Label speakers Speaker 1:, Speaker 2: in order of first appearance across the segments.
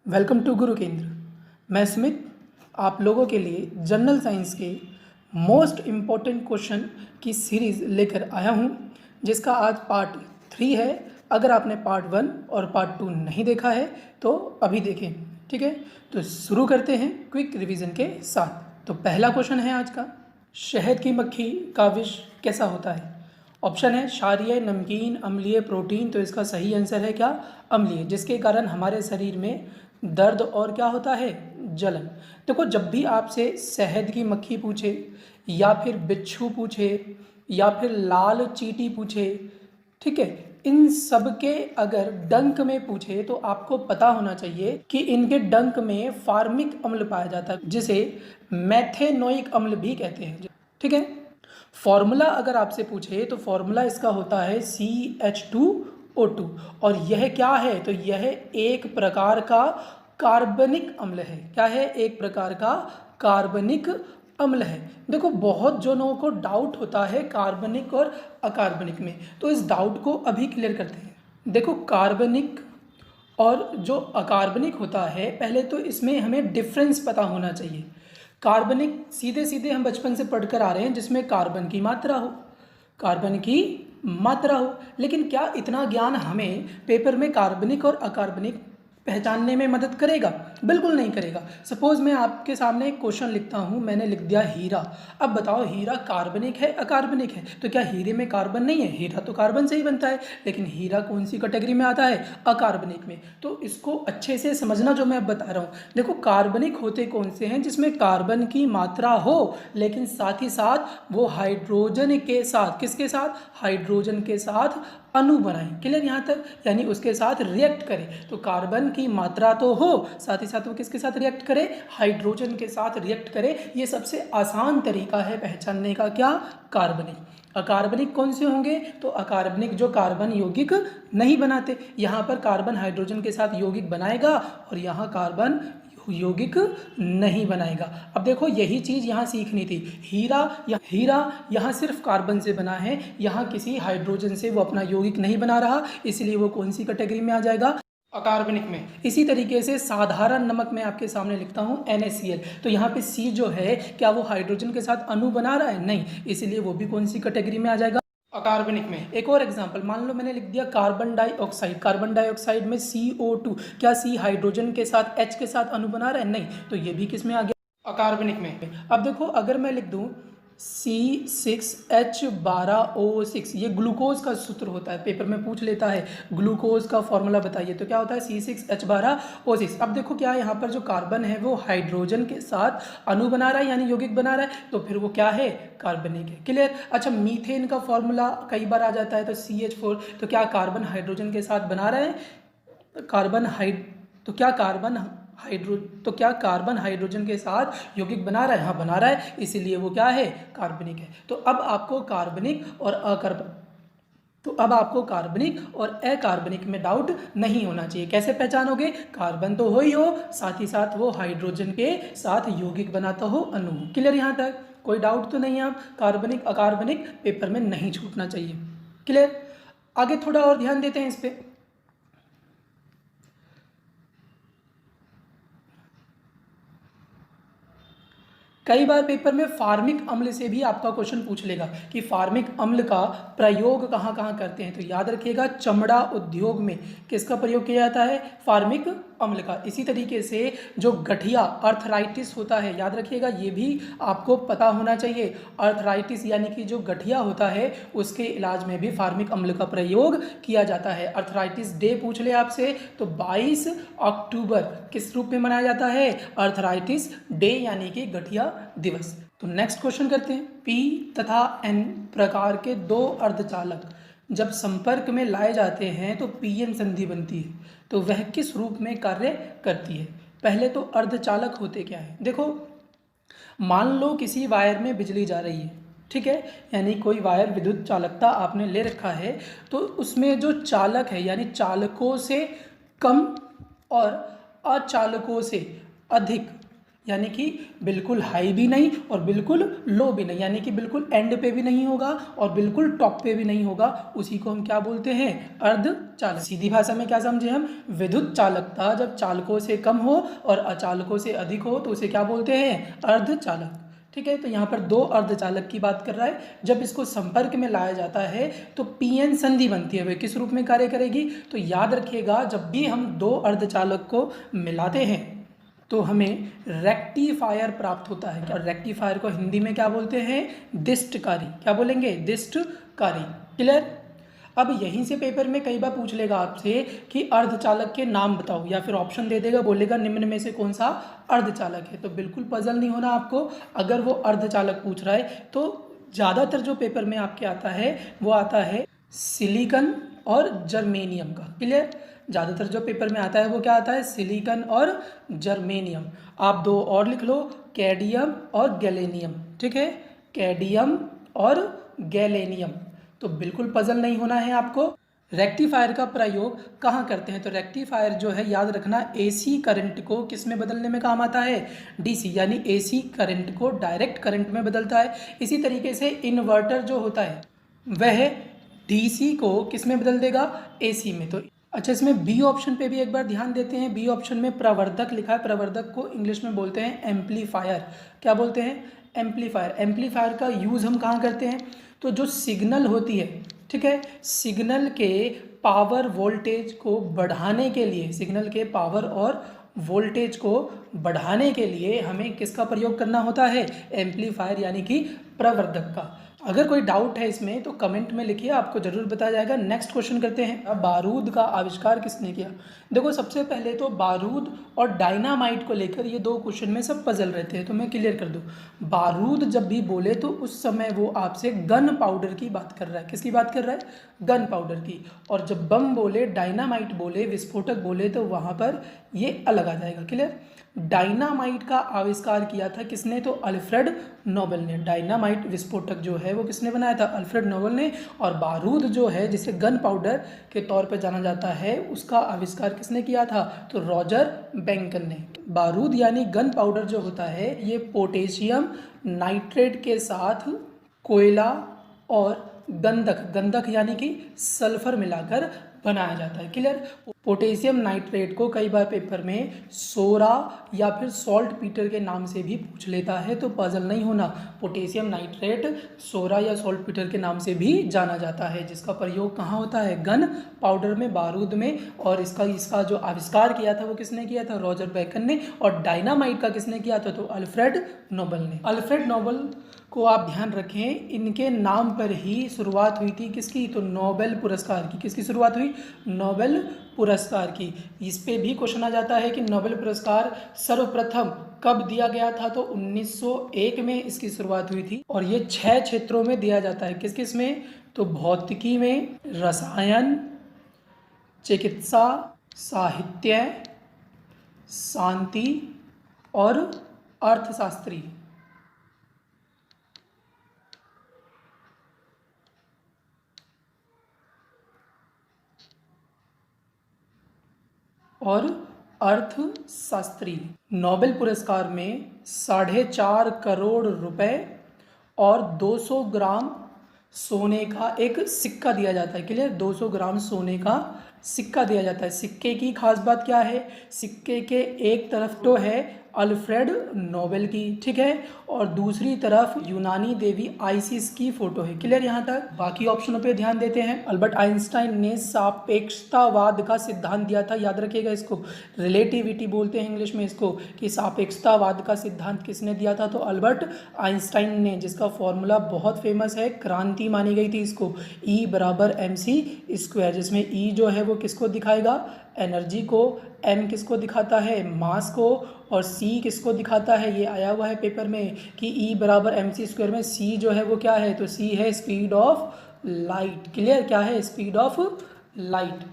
Speaker 1: Welcome to गुरु केंद्र। मैं Smith आप लोगों के लिए जनरल साइंस के मोस्ट इम्पॉर्टेंट क्वेश्चन की सीरीज़ लेकर आया हूं, जिसका आज पार्ट 3 है। अगर आपने पार्ट 1 और पार्ट 2 नहीं देखा है तो अभी देखें, ठीक है। तो शुरू करते हैं क्विक रिवीजन के साथ। तो पहला क्वेश्चन है आज का, शहद की मक्खी का विष कैसा होता है? ऑप्शन है क्षारीय, नमकीन, अम्लीय, प्रोटीन। तो इसका सही आंसर है क्या? अम्लीय, जिसके कारण हमारे शरीर में दर्द और क्या होता है? जलन। देखो, जब भी आपसे शहद की मक्खी पूछे या फिर बिच्छू पूछे या फिर लाल चींटी पूछे, ठीक है, इन सब के अगर डंक में पूछे तो आपको पता होना चाहिए कि इनके डंक में फार्मिक अम्ल पाया जाता है, जिसे मैथेनोइक अम्ल भी कहते हैं, ठीक है। फॉर्मूला अगर आपसे पूछे तो फॉर्मूला इसका होता है CH2O2। और यह क्या है? तो यह एक प्रकार का कार्बनिक अम्ल है। क्या है? एक प्रकार का कार्बनिक अम्ल है। देखो, बहुत जनों को डाउट होता है कार्बनिक और अकार्बनिक में, तो इस डाउट को अभी क्लियर करते हैं। देखो, कार्बनिक और जो अकार्बनिक होता है, पहले तो इसमें हमें डिफरेंस पता होना चाहिए। कार्बनिक सीधे सीधे हम बचपन से पढ़कर आ रहे हैं, जिसमें कार्बन की मात्रा हो, कार्बन की मात्रा हो। लेकिन क्या इतना ज्ञान हमें पेपर में कार्बनिक और अकार्बनिक पहचानने में मदद करेगा? बिल्कुल नहीं करेगा। सपोज मैं आपके सामने एक क्वेश्चन लिखता हूँ, मैंने लिख दिया हीरा। अब बताओ, हीरा कार्बनिक है अकार्बनिक है? तो क्या हीरे में कार्बन नहीं है? हीरा तो कार्बन से ही बनता है, लेकिन हीरा कौन सी कैटेगरी में आता है? अकार्बनिक में। तो इसको अच्छे से समझना जो मैं अब बता रहा हूँ। देखो, कार्बनिक होते कौन से हैं? जिसमें कार्बन की मात्रा हो, लेकिन साथ ही साथ वो हाइड्रोजन के साथ, किसके साथ? हाइड्रोजन के साथ अणु बनाए। क्लियर यहाँ तक? यानी उसके साथ रिएक्ट करे। तो कार्बन की मात्रा तो हो, साथ ही साथ वो किसके साथ रिएक्ट करे? हाइड्रोजन के साथ रिएक्ट करे। ये सबसे आसान तरीका है पहचानने का। क्या? कार्बनिक। अकार्बनिक कौन से होंगे? तो अकार्बनिक जो कार्बन यौगिक नहीं बनाते। यहाँ पर कार्बन हाइड्रोजन के साथ यौगिक बनाएगा और यहाँ कार्बन यौगिक नहीं बनाएगा। अब देखो, यही चीज़ यहाँ सीखनी थी। हीरा यहाँ सिर्फ कार्बन से बना है, यहाँ किसी हाइड्रोजन से वो अपना यौगिक नहीं बना रहा, इसलिए वो कौन सी कैटेगरी में आ जाएगा? अकार्बनिक में। इसी तरीके से साधारण नमक मैं आपके सामने लिखता हूँ NaCl, तो यहाँ पे C जो है, क्या वो हाइड्रोजन के साथ अणु बना रहा है? नहीं, इसलिए वो भी कौन सी कैटेगरी में आ जाएगा? अकार्बनिक में। एक और एग्जांपल मान लो, मैंने लिख दिया कार्बन डाइऑक्साइड। कार्बन डाइऑक्साइड में CO2, क्या C हाइड्रोजन के साथ H के साथ अणु बना रहा है? नहीं, तो ये भी किस में आ गया? अकार्बनिक में। अब देखो, अगर मैं लिख दूं C6H12O6, ये ग्लूकोज का सूत्र होता है, पेपर में पूछ लेता है ग्लूकोज का फॉर्मूला बताइए, तो क्या होता है? C6H12O6। अब देखो, क्या यहाँ पर जो कार्बन है वो हाइड्रोजन के साथ अणु बना रहा है, यानी यौगिक बना रहा है, तो फिर वो क्या है? कार्बनिक है। क्लियर? अच्छा, मीथेन का फॉर्मूला कई बार आ जाता है, तो CH4, तो क्या कार्बन हाइड्रोजन के साथ बना रहा है? तो क्या कार्बन हाइड्रोजन के साथ यौगिक बना रहा है? हाँ, बना रहा है, इसीलिए वो क्या है? कार्बनिक है। तो अब आपको कार्बनिक और अकार्बनिक में डाउट नहीं होना चाहिए। कैसे पहचानोगे? कार्बन तो हो ही हो, साथ ही साथ वो हाइड्रोजन के साथ यौगिक बनाता हो, अणु। क्लियर यहाँ तक? कोई डाउट तो नहीं है? आप कार्बनिक अकार्बनिक पेपर में नहीं छूटना चाहिए। क्लियर? आगे थोड़ा और ध्यान देते हैं इस पे। कई बार पेपर में फार्मिक अम्ल से भी आपका क्वेश्चन पूछ लेगा कि फार्मिक अम्ल का प्रयोग कहाँ कहाँ करते हैं। तो याद रखिएगा, चमड़ा उद्योग में किसका प्रयोग किया जाता है? फार्मिक अम्ल का। इसी तरीके से जो गठिया अर्थराइटिस होता है, याद रखिएगा, ये भी आपको पता होना चाहिए। अर्थराइटिस यानी कि जो गठिया होता है, उसके इलाज में भी फार्मिक अम्ल का प्रयोग किया जाता है। अर्थराइटिस डे पूछ ले आपसे, तो 22 अक्टूबर किस रूप में मनाया जाता है? अर्थराइटिस डे, यानी कि गठिया दिवस। तो नेक्स्ट क्वेश्चन करते हैं। P तथा N प्रकार के दो अर्धचालक जब संपर्क में लाए जाते हैं तो PN संधि बनती है, तो वह किस रूप में कार्य करती है? पहले तो अर्धचालक होते क्या है? देखो, मान लो किसी वायर में बिजली जा रही है, ठीक है, यानी कोई वायर विद्युत चालकता आपने ले रखा है, तो उसमें जो चालक है, यानी चालकों से कम और अचालकों से अधिक, यानी कि बिल्कुल हाई भी नहीं और बिल्कुल लो भी नहीं, यानी कि बिल्कुल एंड पे भी नहीं होगा और बिल्कुल टॉप पे भी नहीं होगा, उसी को हम क्या बोलते हैं, अर्धचालक। सीधी भाषा में क्या समझे हम, विद्युत चालकता जब चालकों से कम हो और अचालकों से अधिक हो तो उसे क्या बोलते हैं, अर्धचालक। ठीक है, तो यहाँ पर दो अर्धचालक की बात कर रहा है, जब इसको संपर्क में लाया जाता है तो पीएन संधि बनती है, वह किस रूप में कार्य करेगी, तो याद रखिएगा जब भी हम दो अर्धचालक को मिलाते हैं तो हमें रेक्टिफायर प्राप्त होता है। और रेक्टिफायर को हिंदी में क्या बोलते हैं, दिष्टकारी। क्या बोलेंगे, दिष्टकारी। क्लियर। अब यहीं से पेपर में कई बार पूछ लेगा आपसे कि अर्धचालक के नाम बताओ, या फिर ऑप्शन दे देगा, बोलेगा निम्न में से कौन सा अर्धचालक है। तो बिल्कुल पजल नहीं होना आपको, अगर वो अर्धचालक पूछ रहा है तो ज़्यादातर जो पेपर में आपके आता है वो आता है सिलिकॉन और जर्मेनियम का। क्लियर। ज़्यादातर जो पेपर में आता है वो क्या आता है, सिलिकॉन और जर्मेनियम। आप दो और लिख लो, कैडियम और गैलेनियम। ठीक है, कैडियम और गैलेनियम। तो बिल्कुल पजल नहीं होना है आपको। रेक्टिफायर का प्रयोग कहाँ करते हैं, तो रेक्टिफायर जो है याद रखना एसी करंट को किस में बदलने में काम आता है, डीसी, यानी एसी करंट को डायरेक्ट करंट में बदलता है। इसी तरीके से इन्वर्टर जो होता है वह डीसी को किस में बदल देगा, एसी में। तो अच्छा, इसमें बी ऑप्शन पे भी एक बार ध्यान देते हैं। बी ऑप्शन में प्रवर्धक लिखा है, प्रवर्धक को इंग्लिश में बोलते हैं एम्पलीफायर। क्या बोलते हैं, एम्पलीफायर। एम्पलीफायर का यूज़ हम कहाँ करते हैं, तो जो सिग्नल होती है, ठीक है, सिग्नल के पावर वोल्टेज को बढ़ाने के लिए, सिग्नल के पावर और वोल्टेज को बढ़ाने के लिए हमें किसका प्रयोग करना होता है, एम्पलीफायर यानी कि प्रवर्धक का। अगर कोई डाउट है इसमें तो कमेंट में लिखिए, आपको जरूर बताया जाएगा। नेक्स्ट क्वेश्चन करते हैं, अब बारूद का आविष्कार किसने किया। देखो सबसे पहले तो बारूद और डायनामाइट को लेकर ये दो क्वेश्चन में सब पजल रहते हैं, तो मैं क्लियर कर दूं। बारूद जब भी बोले तो उस समय वो आपसे गन पाउडर की बात कर रहा है। किसकी बात कर रहा है, गन पाउडर की। और जब बम बोले, डायनामाइट बोले, विस्फोटक बोले, तो वहाँ पर ये अलग आ जाएगा। क्लियर। डायनामाइट का आविष्कार किया था किसने, तो अल्फ्रेड नोबेल ने। डायनामाइट विस्फोटक जो है वो किसने बनाया था, अल्फ्रेड नोबेल ने। और बारूद जो है जिसे गन पाउडर के तौर पर जाना जाता है, उसका आविष्कार किसने किया था, तो रॉजर बैंकन ने। बारूद यानी गन पाउडर जो होता है ये पोटेशियम नाइट्रेट के साथ कोयला और गंधक, गंधक यानी कि सल्फर मिलाकर बनाया जाता है। क्लियर। पोटेशियम नाइट्रेट को कई बार पेपर में सोरा या फिर सॉल्ट पीटर के नाम से भी पूछ लेता है, तो पजल नहीं होना। पोटेशियम नाइट्रेट सोरा या सॉल्ट पीटर के नाम से भी जाना जाता है, जिसका प्रयोग कहाँ होता है, गन पाउडर में, बारूद में। और इसका जो आविष्कार किया था वो किसने किया था, रॉजर बैंकन ने। और डायनामाइट का किसने किया था, तो अल्फ्रेड नोबेल ने। अल्फ्रेड नोबेल को आप ध्यान रखें, इनके नाम पर ही शुरुआत हुई थी किसकी, तो नोबेल पुरस्कार की। किसकी शुरुआत हुई, नोबेल पुरस्कार की। इस पे भी क्वेश्चन आ जाता है कि नोबेल पुरस्कार सर्वप्रथम कब दिया गया था, तो 1901 में इसकी शुरुआत हुई थी। और ये 6 क्षेत्रों में दिया जाता है। किस किस में, तो भौतिकी में, रसायन, चिकित्सा, साहित्य, शांति और अर्थशास्त्री। और अर्थशास्त्री। नोबेल पुरस्कार में 4.5 करोड़ रुपए और 200 ग्राम सोने का एक सिक्का दिया जाता है। क्लियर। 200 ग्राम सोने का सिक्का दिया जाता है। सिक्के की खास बात क्या है, सिक्के के एक तरफ तो है अल्फ्रेड नोबेल की, ठीक है, और दूसरी तरफ यूनानी देवी आइसिस की फोटो है। क्लियर यहाँ तक। बाकी ऑप्शनों पे ध्यान देते हैं। अल्बर्ट आइंस्टाइन ने सापेक्षतावाद का सिद्धांत दिया था, याद रखिएगा इसको, रिलेटिविटी बोलते हैं इंग्लिश में इसको, कि सापेक्षतावाद का सिद्धांत किसने दिया था, तो अल्बर्ट आइंस्टाइन ने, जिसका फॉर्मूला बहुत फेमस है, क्रांति मानी गई थी इसको, E = mc², जिसमें E जो है वो किसको दिखाएगा, एनर्जी को, M किसको दिखाता है, मास को, और C किसको दिखाता है, ये आया हुआ है पेपर में कि E = mc² में C जो है वो क्या है, तो C है स्पीड ऑफ लाइट। क्लियर। क्या है, speed of light.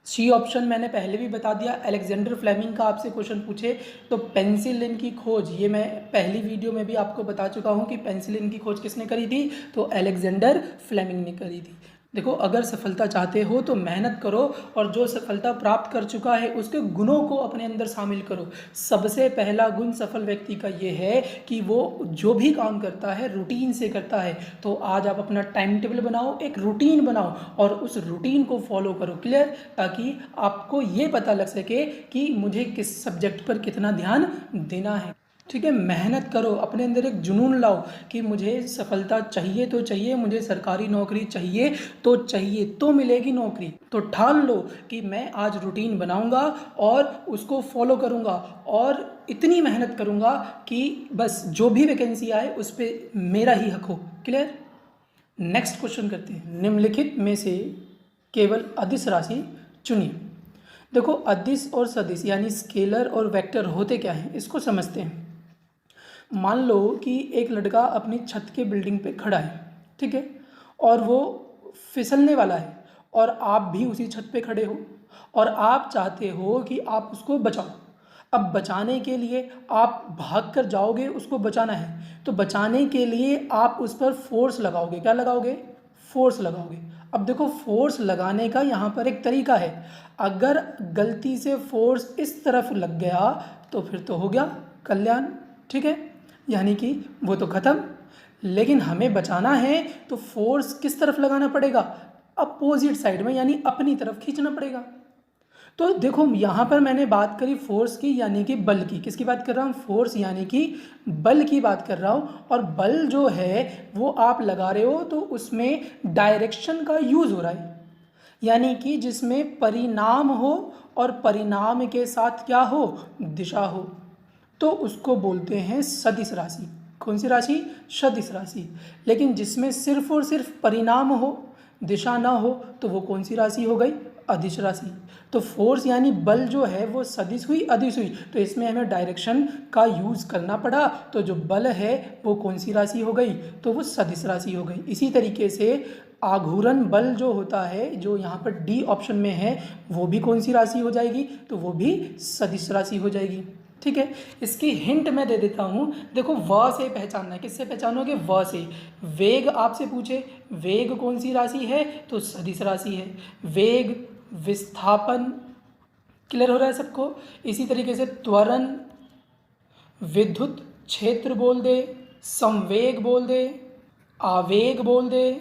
Speaker 1: C option मैंने पहले भी बता दिया। अलेक्जेंडर फ्लेमिंग का आपसे क्वेश्चन पूछे तो पेंसिलिन की खोज, ये मैं पहली वीडियो में भी आपको बता चुका हूँ कि पेंसिलिन की खोज किसने करी थी, तो अलेक्जेंडर फ्लेमिंग ने करी थी। देखो, अगर सफलता चाहते हो तो मेहनत करो, और जो सफलता प्राप्त कर चुका है उसके गुणों को अपने अंदर शामिल करो। सबसे पहला गुण सफल व्यक्ति का ये है कि वो जो भी काम करता है रूटीन से करता है। तो आज आप अपना टाइम टेबल बनाओ, एक रूटीन बनाओ और उस रूटीन को फॉलो करो। क्लियर? ताकि आपको ये पता लग सके कि मुझे किस सब्जेक्ट पर कितना ध्यान देना है। ठीक है, मेहनत करो, अपने अंदर एक जुनून लाओ कि मुझे सफलता चाहिए तो चाहिए, मुझे सरकारी नौकरी चाहिए तो मिलेगी नौकरी। तो ठान लो कि मैं आज रूटीन बनाऊंगा और उसको फॉलो करूंगा और इतनी मेहनत करूंगा कि बस जो भी वैकेंसी आए उस पर मेरा ही हक हो। क्लियर? नेक्स्ट क्वेश्चन करते हैं। निम्नलिखित में से केवल अदिश राशि चुनिए। देखो, अदिश और सदिश यानी स्केलर और वेक्टर होते क्या हैं, इसको समझते हैं। मान लो कि एक लड़का अपनी छत के बिल्डिंग पे खड़ा है, ठीक है, और वो फिसलने वाला है, और आप भी उसी छत पे खड़े हो और आप चाहते हो कि आप उसको बचाओ। अब बचाने के लिए आप भाग कर जाओगे, उसको बचाना है, तो बचाने के लिए आप उस पर फोर्स लगाओगे। क्या लगाओगे? फोर्स लगाओगे। अब देखो, फोर्स लगाने का यहाँ पर एक तरीका है। अगर गलती से फोर्स इस तरफ लग गया तो फिर तो हो गया कल्याण, ठीक है, यानी कि वो तो ख़त्म। लेकिन हमें बचाना है तो फोर्स किस तरफ लगाना पड़ेगा? अपोजिट साइड में, यानी अपनी तरफ खींचना पड़ेगा। तो देखो, यहाँ पर मैंने बात करी फोर्स की, यानी कि बल की। किसकी बात कर रहा हूँ? फोर्स यानी कि बल की बात कर रहा हूँ। और बल जो है वो आप लगा रहे हो तो उसमें डायरेक्शन का यूज़ हो रहा है, यानी कि जिसमें परिणाम हो और परिणाम के साथ क्या हो? दिशा हो। तो उसको बोलते हैं सदिश राशि। कौन सी राशि? सदिश राशि। लेकिन जिसमें सिर्फ और सिर्फ परिणाम हो, दिशा ना हो, तो वो कौन सी राशि हो गई? अदिश राशि। तो फोर्स यानी बल जो है वो सदिश हुई, अदिश हुई, तो इसमें हमें डायरेक्शन का यूज़ करना पड़ा। तो जो बल है वो कौन सी राशि हो गई? तो वो सदिश राशि हो गई। इसी तरीके से आघूर्ण बल जो होता है, जो यहाँ पर डी ऑप्शन में है, वो भी कौन सी राशि हो जाएगी? तो वो भी सदिश राशि हो जाएगी। ठीक है, इसकी हिंट मैं दे देता हूँ। देखो, व से पहचानना है। किससे पहचानोगे? व से। वेग आपसे पूछे, वेग कौन सी राशि है? तो सदिश राशि है। वेग, विस्थापन, क्लियर हो रहा है सबको? इसी तरीके से त्वरण, विद्युत क्षेत्र बोल दे, संवेग बोल दे, आवेग बोल दे,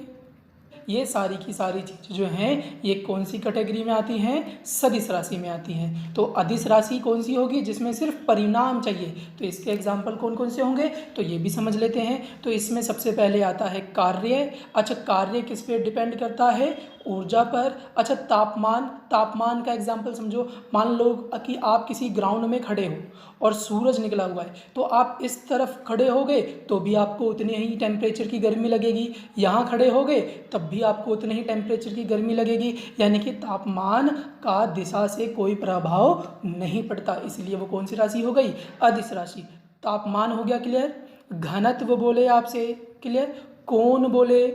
Speaker 1: ये सारी की सारी चीज़ें जो हैं ये कौन सी कैटेगरी में आती हैं? सदिश राशि में आती हैं। तो अदिश राशि कौन सी होगी? जिसमें सिर्फ परिणाम चाहिए। तो इसके एग्जाम्पल कौन कौन से होंगे तो ये भी समझ लेते हैं। तो इसमें सबसे पहले आता है कार्य। अच्छा, कार्य किस पे डिपेंड करता है? ऊर्जा पर। अच्छा, तापमान, तापमान का एग्जाम्पल समझो। मान लो कि आप किसी ग्राउंड में खड़े हो और सूरज निकला हुआ है, तो आप इस तरफ खड़े होगे तो भी आपको उतने ही टेम्परेचर की गर्मी लगेगी, यहाँ खड़े होगे तब भी आपको उतने ही टेम्परेचर की गर्मी लगेगी। यानी कि तापमान का दिशा से कोई प्रभाव नहीं पड़ता, इसलिए वो कौन सी राशि हो गई? अदिश राशि। तापमान हो गया क्लियर। घनत्व बोले आपसे, क्लियर। कोण बोले,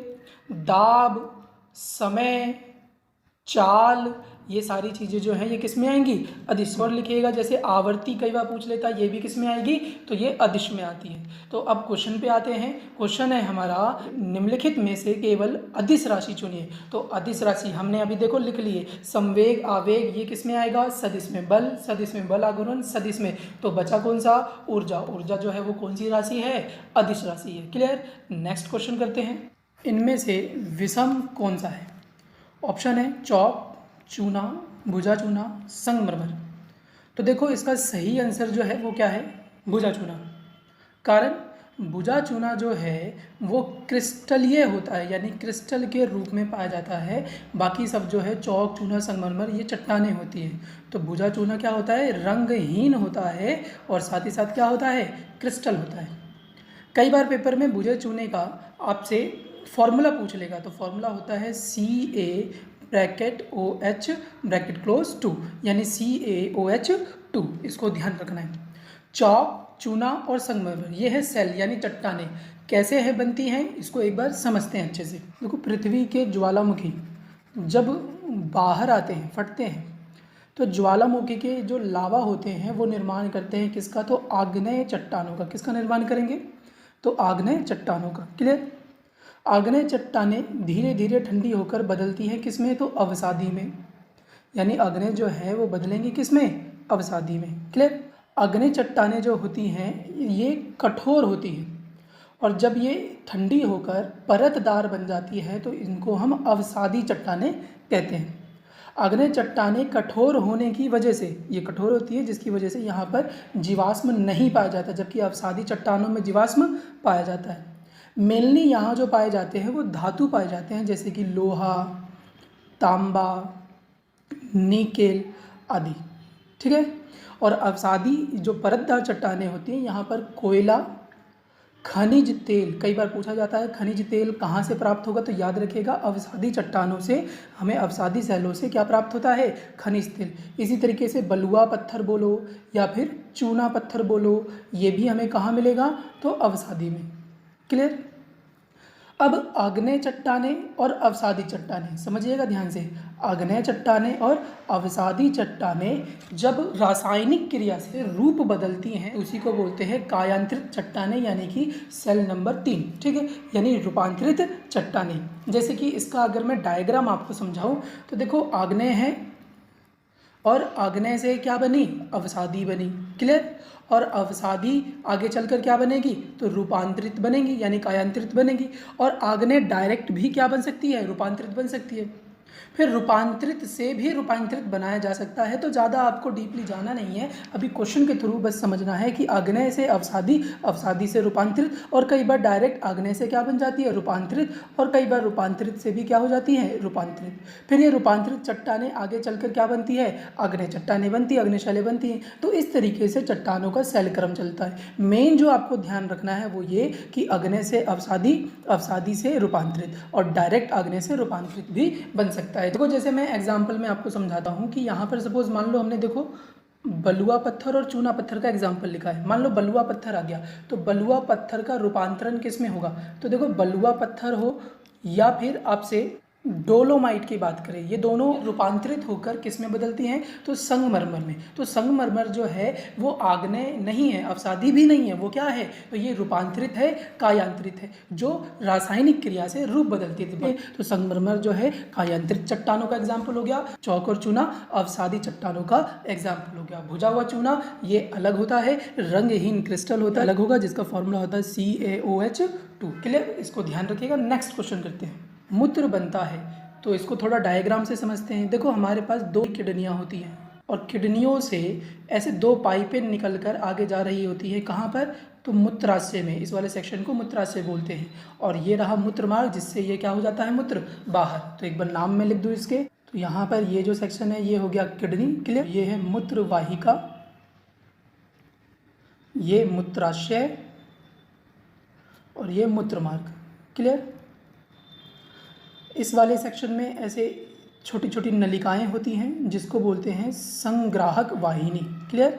Speaker 1: दाब, समय, चाल, ये सारी चीज़ें जो हैं ये किस में आएंगी? अदिश। और लिखिएगा, जैसे आवर्ती कई बार पूछ लेता, ये भी किस में आएगी? तो ये अदिश में आती है। तो अब क्वेश्चन पे आते हैं। क्वेश्चन है हमारा, निम्नलिखित में से केवल अदिश राशि चुनिए। तो अदिश राशि हमने अभी देखो लिख लिए। संवेग, आवेग, ये किस में आएगा? सदिश में। बल, सदिश में। बल, आघूर्ण, सदिश में। तो बचा कौन सा? ऊर्जा। ऊर्जा जो है वो कौन सी राशि है? अदिश राशि है। क्लियर? नेक्स्ट क्वेश्चन करते हैं। इनमें से विषम कौन सा है? ऑप्शन है चौक, चूना, भुजा चूना, संगमरमर। तो देखो, इसका सही आंसर जो है वो क्या है? भुजा चूना। कारण भुजा चूना जो है वो क्रिस्टलीय होता है, यानी क्रिस्टल के रूप में पाया जाता है। बाकी सब जो है चौक, चूना, संगमरमर, ये चट्टानें होती हैं। तो भुजा चूना क्या होता है? रंगहीन होता है और साथ ही साथ क्या होता है? क्रिस्टल होता है। कई बार पेपर में भुजा चूने का आपसे फॉर्मूला पूछ लेगा। तो फॉर्मूला होता है CA bracket OH bracket close 2, यानी CaOH2। इसको ध्यान रखना है। चौक, चूना और संगमरमर ये है सेल, यानी चट्टानें। कैसे है बनती हैं इसको एक बार समझते हैं अच्छे से। देखो, पृथ्वी के ज्वालामुखी जब बाहर आते हैं, फटते हैं, तो ज्वालामुखी के जो लावा होते हैं वो निर्माण करते हैं किसका? तो आग्नेय चट्टानों का। किसका निर्माण करेंगे? तो आग्नेय चट्टानों का। क्लियर? आग्नेय चट्टानें धीरे धीरे ठंडी होकर बदलती हैं किसमें, तो अवसादी में। यानी आग्नेय जो है वो बदलेंगी किसमें, अवसादी में। क्लियर। आग्नेय चट्टानें जो होती हैं ये कठोर होती हैं और जब ये ठंडी होकर परतदार बन जाती है तो इनको हम अवसादी चट्टानें कहते हैं। आग्नेय चट्टानें कठोर होने की वजह से, ये कठोर होती है जिसकी वजह से यहाँ पर जीवाश्म नहीं पाया जाता, जबकि अवसादी चट्टानों में जीवाश्म पाया जाता है। मेनली यहाँ जो पाए जाते हैं वो धातु पाए जाते हैं, जैसे कि लोहा, तांबा, निकेल आदि। ठीक है। और अवसादी जो परतदार चट्टानें होती हैं यहाँ पर कोयला, खनिज तेल, कई बार पूछा जाता है खनिज तेल कहाँ से प्राप्त होगा, तो याद रखिएगा अवसादी चट्टानों से हमें, अवसादी सैलों से क्या प्राप्त होता है, खनिज तेल। इसी तरीके से बलुआ पत्थर बोलो या फिर चूना पत्थर बोलो, ये भी हमें कहाँ मिलेगा, तो अवसादी में। क्लियर। अब आग्नेय चट्टानें और अवसादी चट्टानें समझिएगा ध्यान से। आग्नेय चट्टानें और अवसादी चट्टानें जब रासायनिक क्रिया से रूप बदलती हैं उसी को बोलते हैं कायांतरित चट्टानें, यानी कि सेल नंबर 3। ठीक है, यानी रूपांतरित चट्टानें। जैसे कि इसका अगर मैं डायग्राम आपको समझाऊं तो देखो, आग्नेय है और आग्नेय से क्या बनी, अवसादी बनी। क्लियर। और अवसादी आगे चलकर क्या बनेगी, तो रूपांतरित बनेगी, यानी कायांतरित बनेगी। और आग्नेय डायरेक्ट भी क्या बन सकती है, रूपांतरित बन सकती है। फिर रूपांतरित से भी रूपांतरित बनाया जा सकता है। तो ज़्यादा आपको डीपली जाना नहीं है, अभी क्वेश्चन के थ्रू बस समझना है कि आग्नेय से अवसादी, अवसादी से रूपांतरित, और कई बार डायरेक्ट आग्नेय से क्या बन जाती है, रूपांतरित, और कई बार रूपांतरित से भी क्या हो जाती है, रूपांतरित। फिर ये रूपांतरित चट्टानें आगे चलकर क्या बनती है, आग्नेय चट्टानें बनती है, आग्नेय शैलें बनती हैं। तो इस तरीके से चट्टानों का सेल क्रम चलता है। मेन जो आपको ध्यान रखना है वो ये कि आग्नेय से अवसादी, अवसादी से रूपांतरित, और डायरेक्ट आग्नेय से रूपांतरित भी बन सकता है। देखो, जैसे मैं एग्जांपल में आपको समझाता हूँ कि यहाँ पर सपोज मान लो हमने देखो बलुआ पत्थर और चूना पत्थर का एग्जांपल लिखा है। मान लो बलुआ पत्थर आ गया, तो बलुआ पत्थर का रूपांतरण किस में होगा, तो देखो बलुआ पत्थर हो या फिर आपसे डोलोमाइट की बात करें, ये दोनों रूपांतरित होकर किस में बदलती हैं, तो संगमरमर में। तो संगमरमर जो है वो आग्नेय नहीं है, अवसादी भी नहीं है, वो क्या है, तो ये रूपांतरित है, कायांतरित है, जो रासायनिक क्रिया से रूप बदलती है। तो संगमरमर जो है कायांतरित चट्टानों का एग्जाम्पल हो गया, चौक और चूना अवसादी चट्टानों का एग्जाम्पल हो गया। भुजा हुआ चूना ये अलग होता है, रंगहीन क्रिस्टल होता है, अलग होगा, जिसका फॉर्मूला होता है CaOH2। क्लियर, इसको ध्यान रखिएगा। नेक्स्ट क्वेश्चन करते हैं। मूत्र बनता है, तो इसको थोड़ा डायग्राम से समझते हैं। देखो, हमारे पास 2 किडनियाँ होती हैं और किडनियों से ऐसे 2 पाइपें निकलकर आगे जा रही होती है, कहाँ पर, तो मूत्राशय में। इस वाले सेक्शन को मूत्राशय बोलते हैं। और ये रहा मूत्र मार्ग, जिससे ये क्या हो जाता है, मूत्र बाहर। तो एक बार नाम में लिख दूँ इसके, तो यहाँ पर ये जो सेक्शन है ये हो गया किडनी। क्लियर। ये है मूत्र वाहिका, ये मूत्राशय, और ये मूत्र मार्ग। क्लियर। इस वाले सेक्शन में ऐसे छोटी छोटी नलिकाएं होती हैं जिसको बोलते हैं संग्राहक वाहिनी। क्लियर।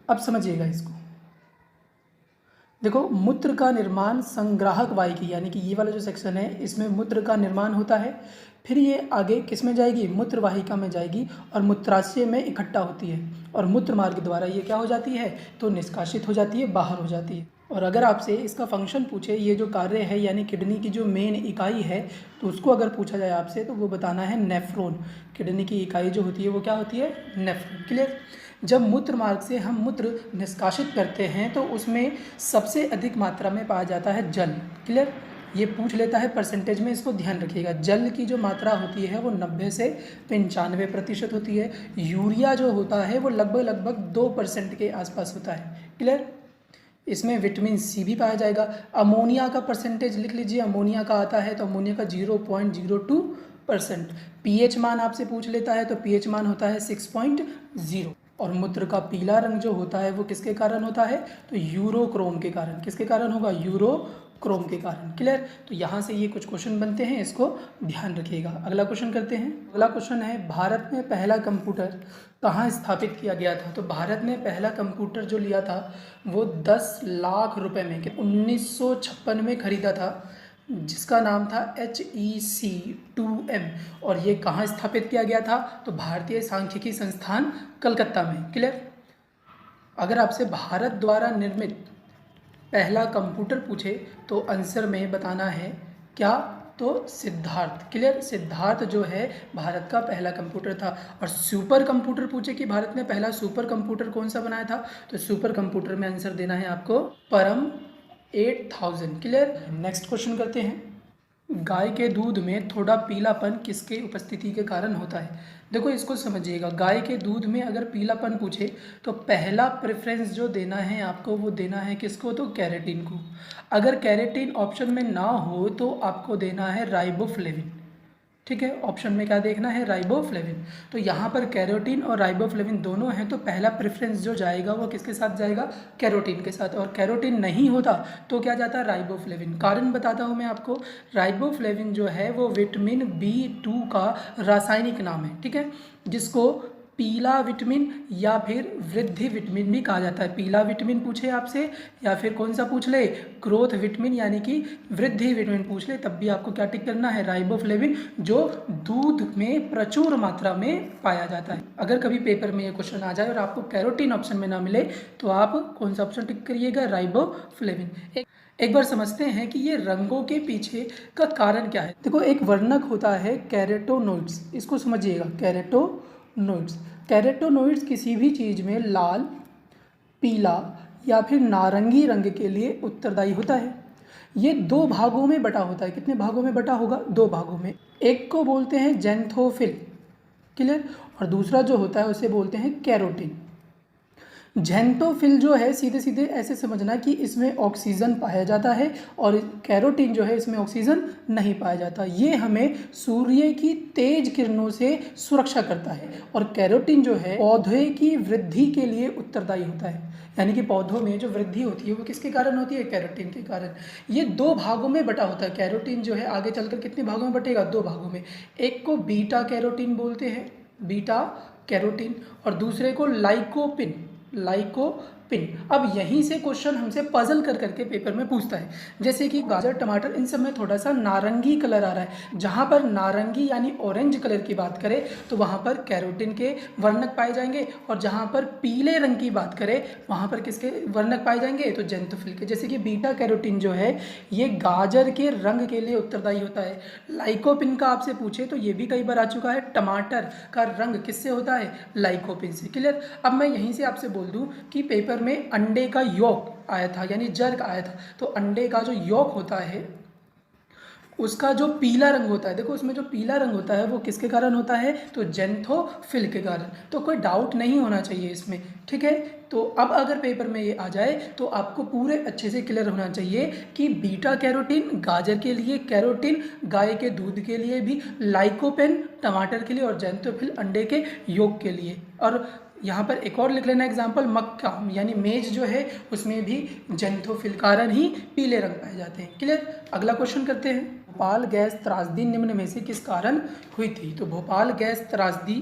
Speaker 1: अब समझिएगा इसको। देखो, मूत्र का निर्माण संग्राहक वाहिकी, यानी कि ये वाला जो सेक्शन है इसमें मूत्र का निर्माण होता है। फिर ये आगे किस में जाएगी, मूत्र वाहिका में जाएगी और मूत्राशय में इकट्ठा होती है, और मूत्र मार्ग द्वारा ये क्या हो जाती है, तो निष्कासित हो जाती है, बाहर हो जाती है। और अगर आपसे इसका फंक्शन पूछे, ये जो कार्य है यानी किडनी की जो मेन इकाई है, तो उसको अगर पूछा जाए आपसे तो वो बताना है नेफ्रॉन। किडनी की इकाई जो होती है वो क्या होती है, नेफ्रॉन। क्लियर। जब मूत्र मार्ग से हम मूत्र निष्कासित करते हैं तो उसमें सबसे अधिक मात्रा में पाया जाता है जल। क्लियर। ये पूछ लेता है परसेंटेज में, इसको ध्यान रखिएगा। जल की जो मात्रा होती है वो 90 से 95% होती है। यूरिया जो होता है वो लगभग 2% के आसपास होता है। क्लियर। इसमें विटामिन सी भी पाया जाएगा। अमोनिया का परसेंटेज लिख लीजिए, अमोनिया का आता है तो अमोनिया का 0.02%। पीएच मान आपसे पूछ लेता है तो पीएच मान होता है 6.0। और मूत्र का पीला रंग जो होता है वो किसके कारण होता है, तो यूरोक्रोम के कारण। किसके कारण होगा, यूरोक्रोम के कारण। क्लियर। तो यहाँ से ये कुछ क्वेश्चन बनते हैं, इसको ध्यान रखिएगा। अगला क्वेश्चन करते हैं। अगला क्वेश्चन है, भारत में पहला कंप्यूटर कहाँ स्थापित किया गया था। तो भारत में पहला कंप्यूटर जो लिया था वो 10 लाख रुपए में 1956 में खरीदा था, जिसका नाम था HEC2M। और ये कहाँ स्थापित किया गया था, तो भारतीय सांख्यिकी संस्थान कलकत्ता में। क्लियर। अगर आपसे भारत द्वारा निर्मित पहला कंप्यूटर पूछे तो आंसर में बताना है क्या, तो सिद्धार्थ। क्लियर, सिद्धार्थ जो है भारत का पहला कंप्यूटर था। और सुपर कंप्यूटर पूछे कि भारत ने पहला सुपर कंप्यूटर कौन सा बनाया था, तो सुपर कंप्यूटर में आंसर देना है आपको परम 8000। क्लियर, नेक्स्ट क्वेश्चन करते हैं। गाय के दूध में थोड़ा पीलापन किसके उपस्थिति के कारण होता है। देखो इसको समझिएगा, गाय के दूध में अगर पीलापन पूछे तो पहला प्रेफरेंस जो देना है आपको वो देना है किसको, तो कैरेटिन को। अगर कैरेटिन ऑप्शन में ना हो तो आपको देना है राइबोफ्लेविन। ठीक है, ऑप्शन में क्या देखना है, राइबोफ्लेविन। तो यहाँ पर कैरोटीन और राइबोफ्लेविन दोनों हैं, तो पहला प्रेफरेंस जो जाएगा वो किसके साथ जाएगा, कैरोटीन के साथ। और कैरोटीन नहीं होता तो क्या जाता है, राइबोफ्लेविन। कारण बताता हूँ मैं आपको, राइबोफ्लेविन जो है वो विटामिन B2 का रासायनिक नाम है। ठीक है, जिसको पीला विटामिन या फिर वृद्धि विटामिन भी कहा जाता है। पीला विटामिन पूछे आपसे या फिर कौन सा पूछ ले, ग्रोथ विटामिन यानी कि वृद्धि विटामिन पूछ ले, तब भी आपको क्या टिक करना है, राइबोफ्लेविन, जो दूध में प्रचुर मात्रा में पाया जाता है। अगर कभी पेपर में ये क्वेश्चन आ जाए और आपको कैरोटीन ऑप्शन में ना मिले तो आप कौन सा ऑप्शन टिक करिएगा, राइबोफ्लेविन। एक बार समझते हैं कि ये रंगों के पीछे का कारण क्या है। देखो एक वर्णक होता है कैरोटेनॉइड्स, इसको समझिएगा, कैरोटेनॉइड्स। कैरोटेनॉइड्स किसी भी चीज़ में लाल, पीला या फिर नारंगी रंग के लिए उत्तरदायी होता है। ये दो भागों में बटा होता है। कितने भागों में बटा होगा, दो भागों में। एक को बोलते हैं ज़ैंथोफिल, क्लियर, और दूसरा जो होता है उसे बोलते हैं कैरोटीन। ज़ैंथोफिल जो है सीधे सीधे ऐसे समझना कि इसमें ऑक्सीजन पाया जाता है और कैरोटीन जो है इसमें ऑक्सीजन नहीं पाया जाता। ये हमें सूर्य की तेज किरणों से सुरक्षा करता है। और कैरोटीन जो है पौधे की वृद्धि के लिए उत्तरदायी होता है, यानी कि पौधों में जो वृद्धि होती है वो किसके कारण होती है, कैरोटीन के कारण। ये दो भागों में बटा होता है। कैरोटीन जो है आगे चलकर कितने भागों में बटेगा, दो भागों में। एक को बीटा कैरोटीन बोलते हैं, बीटा कैरोटीन, और दूसरे को लाइकोपिन, लाइकोपिन। अब यहीं से क्वेश्चन हमसे पजल कर करके पेपर में पूछता है, जैसे कि गाजर, टमाटर, इन सब में थोड़ा सा नारंगी कलर आ रहा है। जहाँ पर नारंगी यानी ऑरेंज कलर की बात करें तो वहाँ पर कैरोटीन के वर्णक पाए जाएंगे, और जहाँ पर पीले रंग की बात करें वहाँ पर किसके वर्णक पाए जाएंगे, तो ज़ैंथोफिल के। जैसे कि बीटा कैरोटीन जो है ये गाजर के रंग के लिए उत्तरदायी होता है। लाइकोपिन का आपसे पूछे तो ये भी कई बार आ चुका है, टमाटर का रंग किससे होता है, लाइकोपिन से। क्लियर। अब मैं यहीं से आपसे बोल दूं कि पेपर में अंडे का यॉक आया था, यानी जर्क आया था, तो अंडे का जो यॉक होता है उसका जो पीला रंग होता है, देखो उसमें जो पीला रंग होता है वो किसके कारण होता है, तो ज़ैंथोफिल के कारण। तो कोई डाउट नहीं होना चाहिए इसमें, ठीक है। तो अब अगर पेपर में ये आ जाए तो आपको पूरे अच्छे से क्लियर होना चाहिए कि बीटा कैरोटीन गाजर के लिए, कैरोटीन गाय के दूध के लिए भी, लाइकोपेन टमाटर के लिए और ज़ैंथोफिल अंडे के यॉक के लिए। और यहाँ पर एक और लिख लेना एग्जाम्पल, मक्का यानी मेज जो है उसमें भी ज़ैंथोफिल कारण ही पीले रंग पाए जाते हैं। क्लियर। अगला क्वेश्चन करते हैं, भोपाल गैस त्रासदी निम्न में से किस कारण हुई थी। तो भोपाल गैस त्रासदी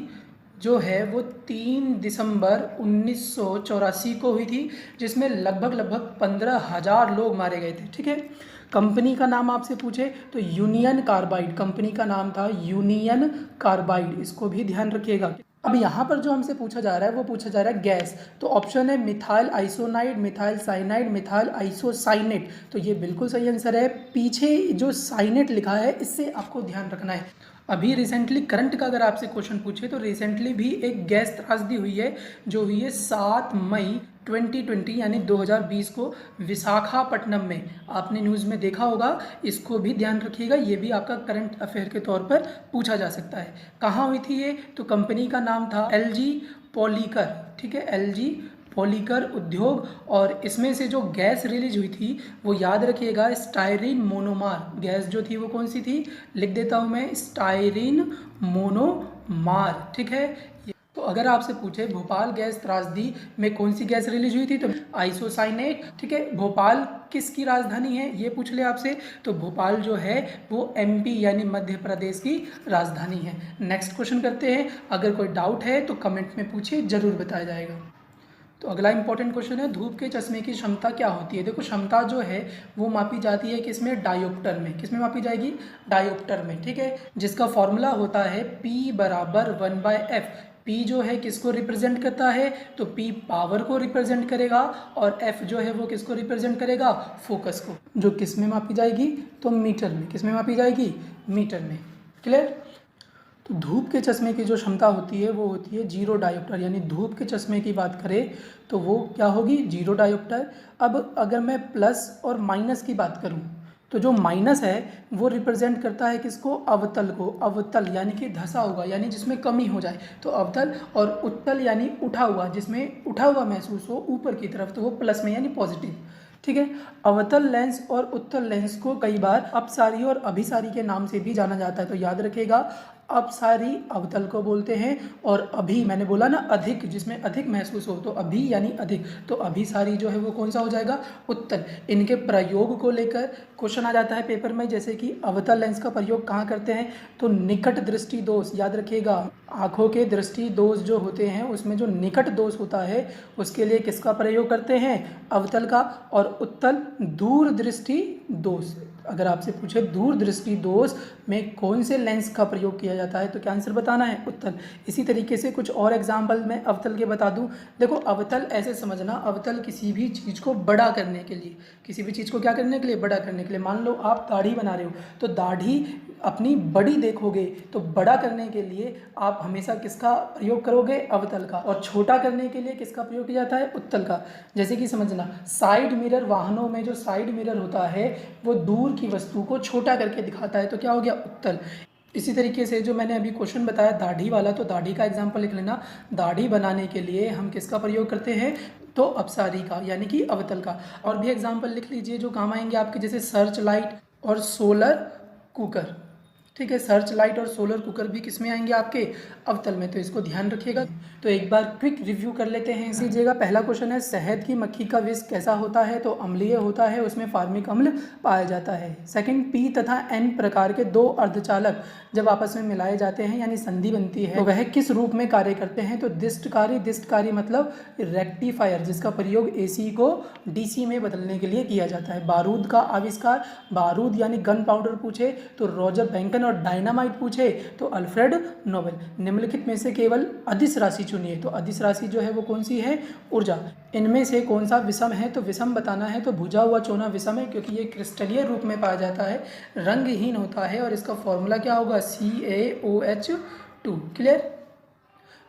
Speaker 1: जो है वो 3 दिसंबर 1984 को हुई थी, जिसमें लगभग 15,000 लोग मारे गए थे। ठीक है। कंपनी का नाम आपसे पूछे तो यूनियन कार्बाइड, कंपनी का नाम था यूनियन कार्बाइड, इसको भी ध्यान रखिएगा। अब यहाँ पर जो हमसे पूछा जा रहा है वो पूछा जा रहा है गैस, तो ऑप्शन है methyl isocyanide, methyl cyanide, methyl isocyanate. तो ये बिल्कुल सही आंसर है। पीछे जो साइनेट लिखा है इससे आपको ध्यान रखना है। अभी रिसेंटली करंट का अगर आपसे क्वेश्चन पूछे तो रिसेंटली भी एक गैस त्रासदी हुई है, जो हुई है 7 मई 2020 यानी 2020 को विशाखापट्टनम में। आपने न्यूज़ में देखा होगा, इसको भी ध्यान रखिएगा, ये भी आपका करंट अफेयर के तौर पर पूछा जा सकता है। कहाँ हुई थी ये, तो कंपनी का नाम था LG पॉलीकर। ठीक है, LG पॉलीकर उद्योग, और इसमें से जो गैस रिलीज हुई थी वो याद रखिएगा स्टायरीन मोनोमार। गैस जो थी वो कौन सी थी, लिख देता हूँ मैं, स्टायरीन मोनोमार। ठीक है। तो अगर आपसे पूछे भोपाल गैस त्रासदी में कौन सी गैस रिलीज हुई थी, तो आइसोसाइनेट। ठीक है। भोपाल किसकी राजधानी है ये पूछ ले आपसे, तो भोपाल जो है वो MP यानी मध्य प्रदेश की राजधानी है। नेक्स्ट क्वेश्चन करते हैं। अगर कोई डाउट है तो कमेंट में पूछिए, जरूर बताया जाएगा। तो अगला इंपॉर्टेंट क्वेश्चन है, धूप के चश्मे की क्षमता क्या होती है। देखो क्षमता जो है वो मापी जाती है किसमें, डायोप्टर में। किसमें मापी जाएगी, डायोप्टर में, ठीक है, जिसका फॉर्मूला होता है P बराबर 1/f। P जो है किसको रिप्रेजेंट करता है, तो P पावर को रिप्रेजेंट करेगा और F जो है वो किसको रिप्रेजेंट करेगा, फोकस को, जो किस में मापी जाएगी, तो मीटर में। किस में मापी जाएगी, मीटर में। क्लियर। तो धूप के चश्मे की जो क्षमता होती है वो होती है 0 डायोप्टर, यानी धूप के चश्मे की बात करें तो वो क्या होगी, 0 डायोप्टर। अब अगर मैं प्लस और माइनस की बात करूं तो जो माइनस है वो रिप्रेजेंट करता है किसको, अवतल को। अवतल यानी कि धंसा हुआ, यानी जिसमें कमी हो जाए, तो अवतल। और उत्तल यानी उठा हुआ, जिसमें उठा हुआ महसूस हो ऊपर की तरफ, तो वो प्लस में यानी पॉजिटिव। ठीक है। अवतल लेंस और उत्तल लेंस को कई बार अपसारी और अभिसारी के नाम से भी जाना जाता है, तो याद रखिएगा, अपसारी अवतल को बोलते हैं और अभी, मैंने बोला ना अधिक, जिसमें अधिक महसूस हो, तो अभी यानी अधिक, तो अभिसारी जो है वो कौन सा हो जाएगा, उत्तल। इनके प्रयोग को लेकर क्वेश्चन आ जाता है पेपर में, जैसे कि अवतल लेंस का प्रयोग कहाँ करते हैं, तो निकट दृष्टि दोष, याद रखिएगा, आंखों के दृष्टि दोष जो होते हैं उसमें जो निकट दोष होता है उसके लिए किसका प्रयोग करते हैं, अवतल का। और उत्तल दूर दृष्टि दोष, अगर आपसे पूछे दूर दृष्टि दोष में कौन से लेंस का प्रयोग किया जाता है तो क्या आंसर बताना है, उत्तल। इसी तरीके से कुछ और एग्जाम्पल मैं अवतल के बता दूं। देखो अवतल ऐसे समझना, अवतल किसी भी चीज़ को बड़ा करने के लिए, किसी भी चीज़ को क्या करने के लिए, बड़ा करने के लिए। मान लो आप दाढ़ी बना रहे हो, तो दाढ़ी अपनी बड़ी देखोगे तो बड़ा करने के लिए आप हमेशा किसका प्रयोग करोगे, अवतल का। और छोटा करने के लिए किसका प्रयोग किया जाता है, उत्तल का। जैसे कि समझना, साइड मिरर, वाहनों में जो साइड मिरर होता है वो दूर की वस्तु को छोटा करके दिखाता है, तो क्या हो गया, उत्तल। इसी तरीके से जो मैंने अभी क्वेश्चन बताया दाढ़ी वाला, तो दाढ़ी का एग्जाम्पल लिख लेना। दाढ़ी बनाने के लिए हम किसका प्रयोग करते हैं, तो अपसारी का, यानी कि अवतल का। और भी एग्जाम्पल लिख लीजिए जो काम आएंगे आपके, जैसे सर्च लाइट और सोलर कुकर। ठीक है, सर्च लाइट और सोलर कुकर भी किस में आएंगे, आपके अवतल में, तो इसको ध्यान रखिएगा। तो एक बार क्विक रिव्यू कर लेते हैं, लीजिएगा। पहला क्वेश्चन है, शहद की मक्खी का विष कैसा होता है, तो अम्लीय होता है, उसमें फार्मिक अम्ल पाया जाता है। सेकंड, पी तथा एन प्रकार के दो अर्धचालक जब आपस में मिलाए जाते हैं यानी संधि बनती है, तो वह किस रूप में कार्य करते हैं, तो दिष्टकारी। दिष्टकारी मतलब रेक्टिफायर, जिसका प्रयोग एसी को डीसी में बदलने के लिए किया जाता है। बारूद का आविष्कार, बारूद यानी गन पाउडर पूछे तो रॉजर बैंकन, और डायनामाइट पूछे तो अल्फ्रेड नोबेल। निम्नलिखित में से केवल अदिश राशि चुनिए, तो अदिश राशि जो है वो कौन सी है, ऊर्जा। इनमें से कौन सा विषम है, तो विषम बताना है, तो भुजा हुआ चूना विषम है, क्योंकि ये क्रिस्टलीय रूप में पाया जाता है, रंगहीन होता है, और इसका फॉर्मूला क्या होगा, CaOH2। क्लियर।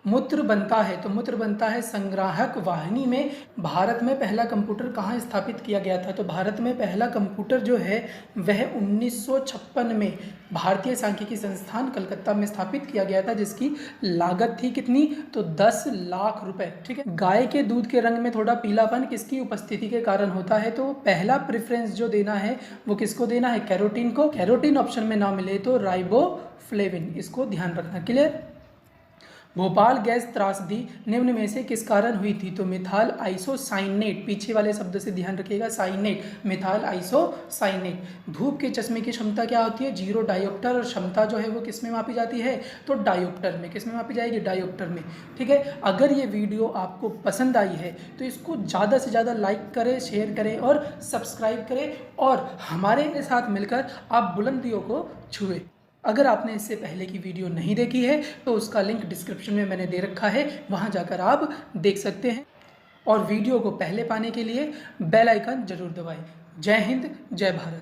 Speaker 1: मूत्र बनता है, तो मूत्र बनता है संग्राहक वाहिनी में। भारत में पहला कंप्यूटर कहाँ स्थापित किया गया था, तो भारत में पहला कंप्यूटर जो है वह 1956 में भारतीय सांख्यिकी संस्थान कलकत्ता में स्थापित किया गया था, जिसकी लागत थी कितनी, तो 10 लाख रुपए। ठीक है। गाय के दूध के रंग में थोड़ा पीलापन किसकी उपस्थिति के कारण होता है, तो पहला प्रेफरेंस जो देना है वो किसको देना है, कैरोटीन को। कैरोटीन ऑप्शन में ना मिले तो राइबोफ्लेविन, इसको ध्यान रखना। क्लियर। भोपाल गैस त्रासदी निम्न में से किस कारण हुई थी, तो मिथाइल आइसोसाइनेट, पीछे वाले शब्द से ध्यान रखिएगा, साइनेट, मिथाइल आइसोसाइनेट। धूप के चश्मे की क्षमता क्या होती है, 0 डायोप्टर, और क्षमता जो है वो किस में मापी जाती है, तो डायोप्टर में। किस में मापी जाएगी, डायोप्टर में। ठीक है। अगर ये वीडियो आपको पसंद आई है तो इसको ज़्यादा से ज़्यादा लाइक करें, शेयर करें और सब्सक्राइब करें, और हमारे साथ मिलकर आप बुलंदियों को छुए। अगर आपने इससे पहले की वीडियो नहीं देखी है तो उसका लिंक डिस्क्रिप्शन में मैंने दे रखा है, वहां जाकर आप देख सकते हैं। और वीडियो को पहले पाने के लिए बेल आइकन जरूर दबाएं। जय हिंद, जय भारत।